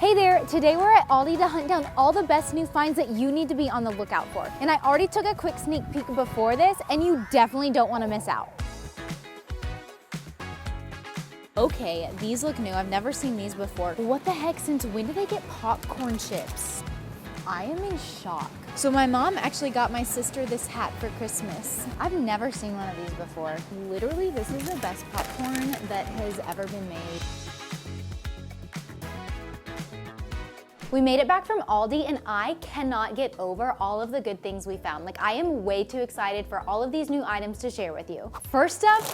Hey there, today we're at Aldi to hunt down all the best new finds that you need to be on the lookout for. And I already took a quick sneak peek before this, and you definitely don't want to miss out. Okay, these look new. I've never seen these before. What the heck, since when did they get popcorn chips? I am in shock. So my mom actually got my sister this hat for Christmas. I've never seen one of these before. Literally, this is the best popcorn that has ever been made. We made it back from Aldi and I cannot get over all of the good things we found. Like, I am way too excited for all of these new items to share with you. First up,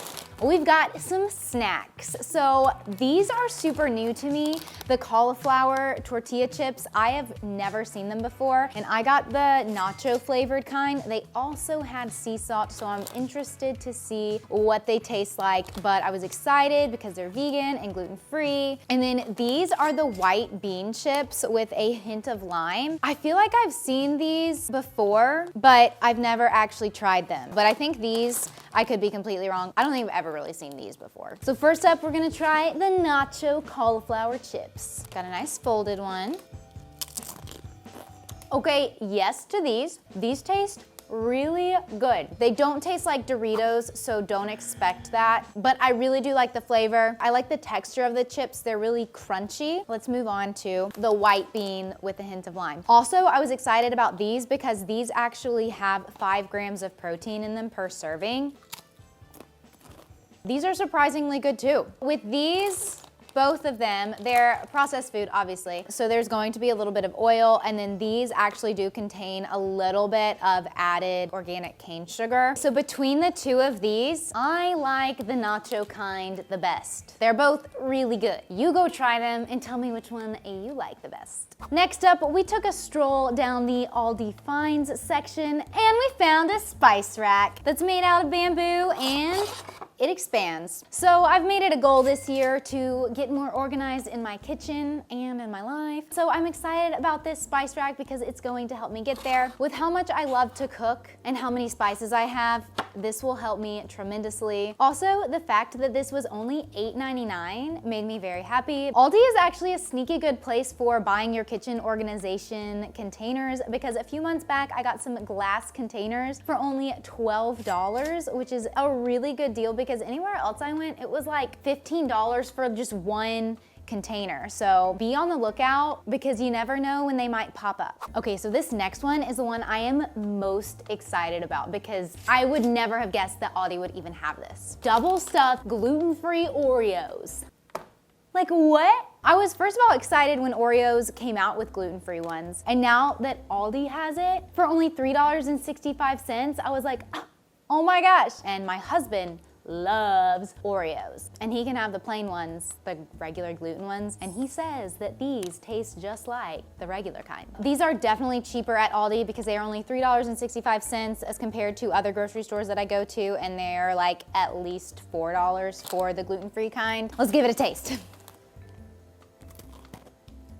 we've got some snacks. So these are super new to me. The cauliflower tortilla chips, I have never seen them before. And I got the nacho flavored kind. They also had sea salt, so I'm interested to see what they taste like. But I was excited because they're vegan and gluten-free. And then these are the white bean chips with a hint of lime. I feel like I've seen these before, but I've never actually tried them. But I think these, I could be completely wrong. I don't think I've ever really seen these before. So first up, we're gonna try the nacho cauliflower chips. Got a nice folded one. Okay, yes to these. These taste really good. They don't taste like Doritos, so don't expect that, but I really do like the flavor. I like the texture of the chips. They're really crunchy. Let's move on to the white bean with a hint of lime. Also, I was excited about these because these actually have 5 grams of protein in them per serving. These are surprisingly good too. With these, both of them, they're processed food, obviously. So there's going to be a little bit of oil, and then these actually do contain a little bit of added organic cane sugar. So between the two of these, I like the nacho kind the best. They're both really good. You go try them and tell me which one you like the best. Next up, we took a stroll down the Aldi finds section, and we found a spice rack that's made out of bamboo and it expands. So I've made it a goal this year to get more organized in my kitchen and in my life. So I'm excited about this spice rack because it's going to help me get there. With how much I love to cook and how many spices I have, this will help me tremendously. Also, the fact that this was only $8.99 made me very happy. Aldi is actually a sneaky good place for buying your kitchen organization containers because a few months back, I got some glass containers for only $12, which is a really good deal because anywhere else I went, it was like $15 for just one container. So be on the lookout because you never know when they might pop up. Okay, so this next one is the one I am most excited about because I would never have guessed that Aldi would even have this. Double stuffed gluten-free Oreos. Like what? I was first of all excited when Oreos came out with gluten-free ones. And now that Aldi has it for only $3.65, I was like, oh my gosh. And my husband loves Oreos. And he can have the plain ones, the regular gluten ones, and he says that these taste just like the regular kind. These are definitely cheaper at Aldi because they are only $3.65 as compared to other grocery stores that I go to, and they're like at least $4 for the gluten-free kind. Let's give it a taste.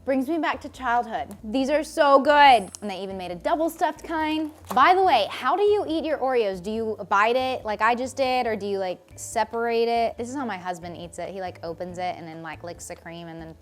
Brings me back to childhood. These are so good. And they even made a double stuffed kind. By the way, how do you eat your Oreos? Do you bite it like I just did, or do you like separate it? This is how my husband eats it. He like opens it and then like licks the cream and then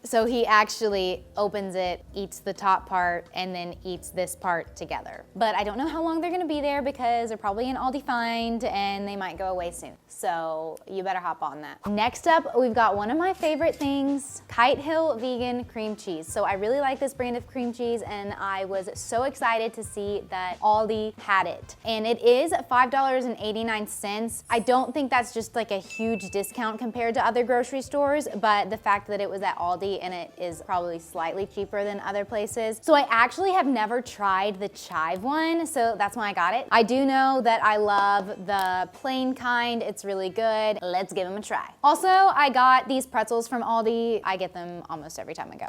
so he actually opens it, eats the top part, and then eats this part together. But I don't know how long they're gonna be there because they're probably an Aldi find and they might go away soon. So you better hop on that. Next up, we've got one of my favorite things, Kite Hill Vegan Cream Cheese. So I really like this brand of cream cheese and I was so excited to see that Aldi had it. And it is $5.89. I don't think that's just like a huge discount compared to other grocery stores, but the fact that it was at Aldi and it is probably slightly cheaper than other places. So I actually have never tried the chive one, so that's why I got it. I do know that I love the plain kind. It's really good. Let's give them a try. Also, I got these pretzels from Aldi. I get them almost every time I go.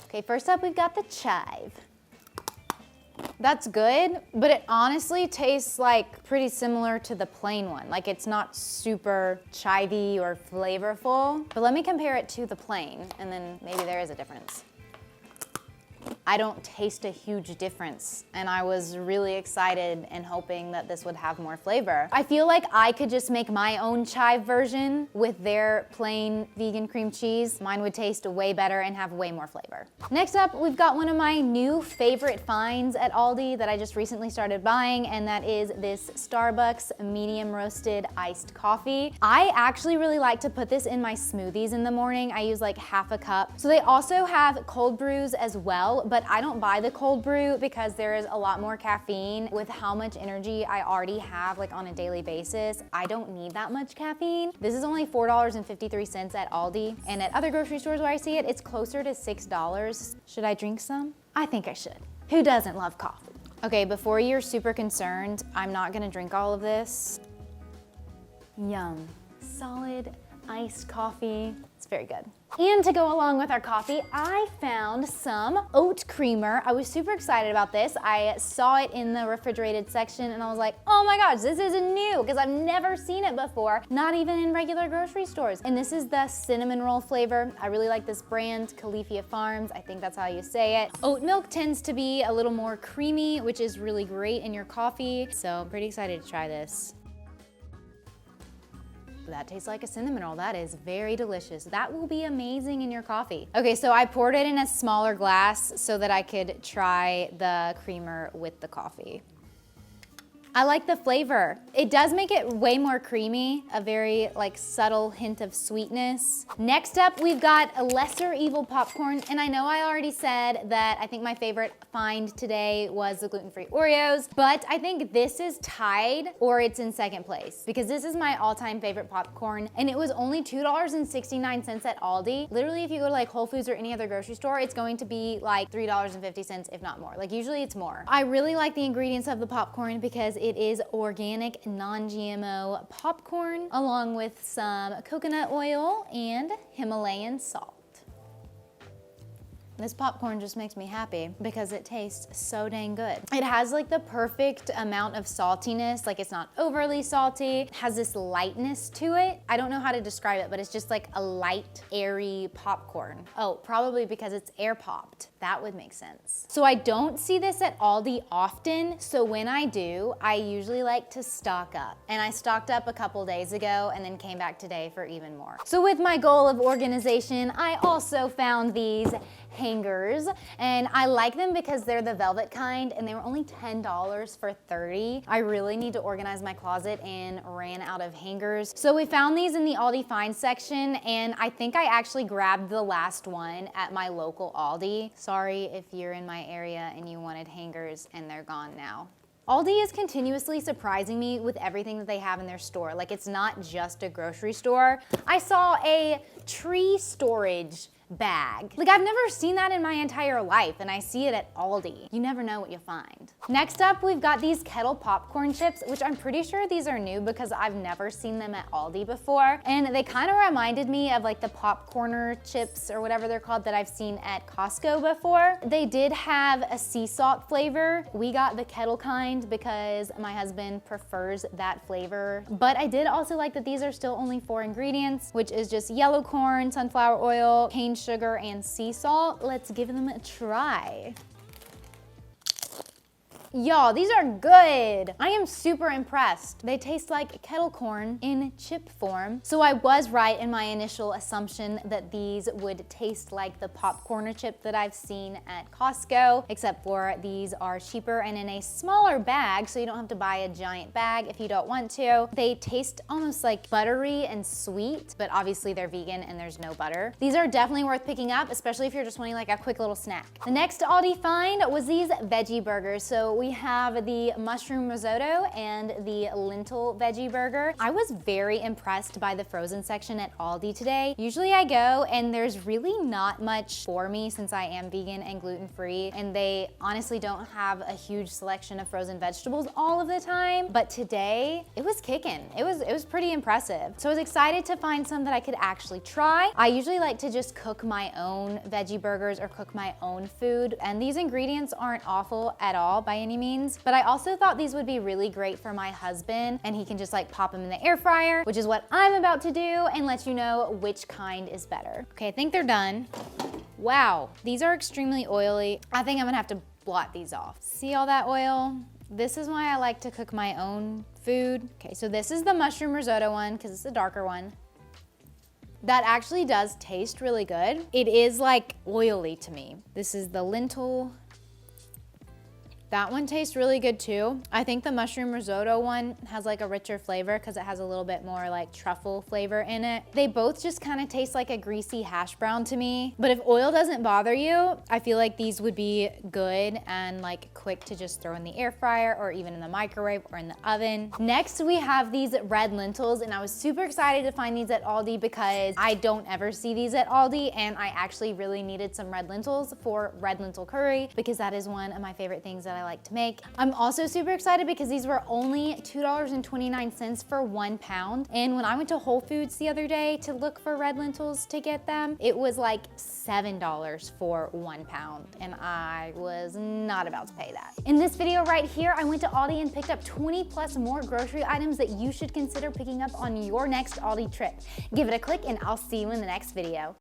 Okay, first up, we've got the chive. That's good, but it honestly tastes like pretty similar to the plain one. Like it's not super chivey or flavorful, but let me compare it to the plain and then maybe there is a difference. I don't taste a huge difference. And I was really excited and hoping that this would have more flavor. I feel like I could just make my own chive version with their plain vegan cream cheese. Mine would taste way better and have way more flavor. Next up, we've got one of my new favorite finds at Aldi that I just recently started buying, and that is this Starbucks medium roasted iced coffee. I actually really like to put this in my smoothies in the morning. I use like half a cup. So they also have cold brews as well, but I don't buy the cold brew because there is a lot more caffeine. With how much energy I already have like on a daily basis, I don't need that much caffeine. This is only $4.53 at Aldi, and at other grocery stores where I see it, it's closer to $6. Should I drink some? I think I should. Who doesn't love coffee? Okay, before you're super concerned, I'm not gonna drink all of this. Yum. Solid iced coffee. It's very good. And to go along with our coffee, I found some oat creamer. I was super excited about this. I saw it in the refrigerated section and I was like, oh my gosh, this is new, because I've never seen it before, not even in regular grocery stores. And this is the cinnamon roll flavor. I really like this brand, Califia Farms. I think that's how you say it. Oat milk tends to be a little more creamy, which is really great in your coffee. So I'm pretty excited to try this. That tastes like a cinnamon roll. That is very delicious. That will be amazing in your coffee. Okay, so I poured it in a smaller glass so that I could try the creamer with the coffee. I like the flavor. It does make it way more creamy, a very like subtle hint of sweetness. Next up, we've got a lesser evil popcorn. And I know I already said that I think my favorite find today was the gluten-free Oreos, but I think this is tied or it's in second place because this is my all-time favorite popcorn and it was only $2.69 at Aldi. Literally, if you go to like Whole Foods or any other grocery store, it's going to be like $3.50, if not more. Like usually it's more. I really like the ingredients of the popcorn because it is organic, non-GMO popcorn, along with some coconut oil and Himalayan salt. This popcorn just makes me happy because it tastes so dang good. It has like the perfect amount of saltiness, like it's not overly salty. It has this lightness to it. I don't know how to describe it, but it's just like a light, airy popcorn. Oh, probably because it's air popped. That would make sense. So I don't see this at Aldi often, so when I do, I usually like to stock up. And I stocked up a couple days ago and then came back today for even more. So with my goal of organization, I also found these hangers, and I like them because they're the velvet kind and they were only $10 for 30. I really need to organize my closet and ran out of hangers. So we found these in the Aldi find section, and I think I actually grabbed the last one at my local Aldi. Sorry if you're in my area and you wanted hangers and they're gone now. Aldi is continuously surprising me with everything that they have in their store. Like, it's not just a grocery store. I saw a tree storage bag. Like, I've never seen that in my entire life, and I see it at Aldi. You never know what you'll find. Next up, we've got these kettle popcorn chips, which I'm pretty sure these are new because I've never seen them at Aldi before. And they kind of reminded me of like the popcorner chips or whatever they're called that I've seen at Costco before. They did have a sea salt flavor. We got the kettle kind because my husband prefers that flavor. But I did also like that these are still only 4 ingredients, which is just yellow corn, sunflower oil, cane sugar, and sea salt. Let's give them a try. Y'all, these are good. I am super impressed. They taste like kettle corn in chip form. So I was right in my initial assumption that these would taste like the popcorner chip that I've seen at Costco, except for these are cheaper and in a smaller bag, so you don't have to buy a giant bag if you don't want to. They taste almost like buttery and sweet, but obviously they're vegan and there's no butter. These are definitely worth picking up, especially if you're just wanting like a quick little snack. The next Aldi find was these veggie burgers. So we have the mushroom risotto and the lentil veggie burger. I was very impressed by the frozen section at Aldi today. Usually I go and there's really not much for me since I am vegan and gluten-free, and they honestly don't have a huge selection of frozen vegetables all of the time, but today it was kicking. It was pretty impressive. So I was excited to find some that I could actually try. I usually like to just cook my own veggie burgers or cook my own food, and these ingredients aren't awful at all by any means. But I also thought these would be really great for my husband, and he can just like pop them in the air fryer, which is what I'm about to do, and let you know which kind is better. Okay, I think they're done. Wow, these are extremely oily. I think I'm gonna have to blot these off. See all that oil? This is why I like to cook my own food. Okay, so this is the mushroom risotto one because it's a darker one. That actually does taste really good. It is like oily to me. This is the lentil. That one tastes really good too. I think the mushroom risotto one has like a richer flavor because it has a little bit more like truffle flavor in it. They both just kind of taste like a greasy hash brown to me. But if oil doesn't bother you, I feel like these would be good and like quick to just throw in the air fryer or even in the microwave or in the oven. Next, we have these red lentils, and I was super excited to find these at Aldi because I don't ever see these at Aldi, and I actually really needed some red lentils for red lentil curry because that is one of my favorite things that I like to make. I'm also super excited because these were only $2.29 for 1 pound. And when I went to Whole Foods the other day to look for red lentils to get them, it was like $7 for 1 pound. And I was not about to pay that. In this video right here, I went to Aldi and picked up 20 plus more grocery items that you should consider picking up on your next Aldi trip. Give it a click and I'll see you in the next video.